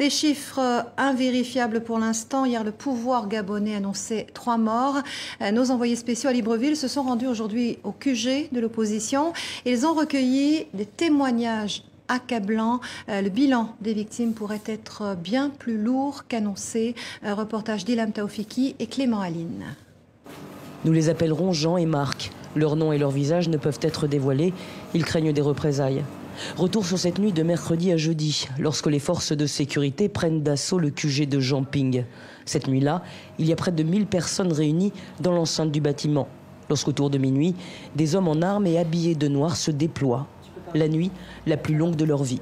Des chiffres invérifiables pour l'instant. Hier, le pouvoir gabonais annonçait 3 morts. Nos envoyés spéciaux à Libreville se sont rendus aujourd'hui au QG de l'opposition. Ils ont recueilli des témoignages accablant. Le bilan des victimes pourrait être bien plus lourd qu'annoncé. Reportage d'Ilham Taoufiki et Clément Aline. Nous les appellerons Jean et Marc. Leurs noms et leurs visages ne peuvent être dévoilés. Ils craignent des représailles. Retour sur cette nuit de mercredi à jeudi, lorsque les forces de sécurité prennent d'assaut le QG de Jamping. Cette nuit-là, il y a près de 1000 personnes réunies dans l'enceinte du bâtiment. Lorsqu'autour de minuit, des hommes en armes et habillés de noir se déploient. La nuit, la plus longue de leur vie.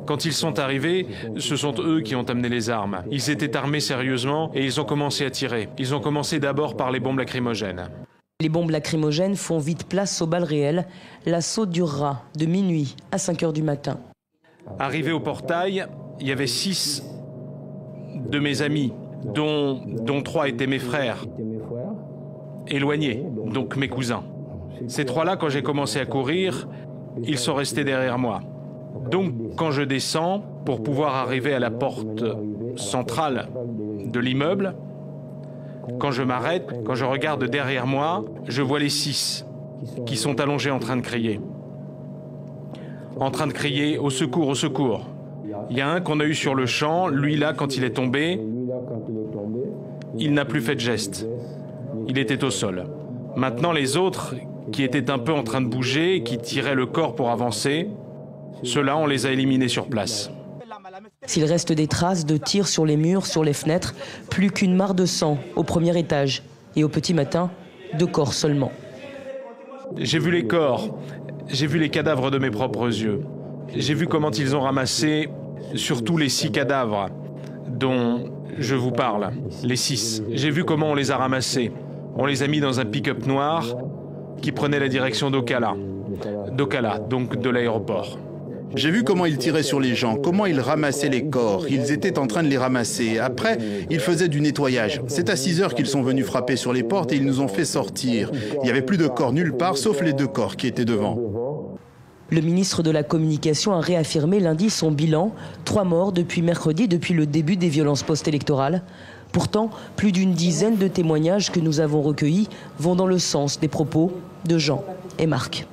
Quand ils sont arrivés, ce sont eux qui ont amené les armes. Ils étaient armés sérieusement et ils ont commencé à tirer. Ils ont commencé d'abord par les bombes lacrymogènes. Les bombes lacrymogènes font vite place aux balles réelles. L'assaut durera de minuit à 5 h du matin. Arrivé au portail, il y avait 6 de mes amis, dont 3 étaient mes frères, éloignés, donc mes cousins. Ces 3-là, quand j'ai commencé à courir, ils sont restés derrière moi. Donc, quand je descends, pour pouvoir arriver à la porte centrale de l'immeuble, quand je m'arrête, quand je regarde derrière moi, je vois les 6 qui sont allongés en train de crier. En train de crier « au secours, au secours ». Il y a un qu'on a eu sur le champ, lui là, quand il est tombé, il n'a plus fait de geste. Il était au sol. Maintenant, les autres, qui étaient un peu en train de bouger, qui tiraient le corps pour avancer, ceux-là, on les a éliminés sur place. S'il reste des traces de tirs sur les murs, sur les fenêtres, plus qu'une mare de sang au premier étage. Et au petit matin, 2 corps seulement. J'ai vu les corps, j'ai vu les cadavres de mes propres yeux. J'ai vu comment ils ont ramassé, surtout les 6 cadavres dont je vous parle, les 6. J'ai vu comment on les a ramassés. On les a mis dans un pick-up noir qui prenait la direction d'Okala, donc de l'aéroport. J'ai vu comment ils tiraient sur les gens, comment ils ramassaient les corps. Ils étaient en train de les ramasser. Après, ils faisaient du nettoyage. C'est à 6 h qu'ils sont venus frapper sur les portes et ils nous ont fait sortir. Il n'y avait plus de corps nulle part, sauf les 2 corps qui étaient devant. Le ministre de la Communication a réaffirmé lundi son bilan. 3 morts depuis mercredi, depuis le début des violences post-électorales. Pourtant, plus d'une dizaine de témoignages que nous avons recueillis vont dans le sens des propos de Jean et Marc.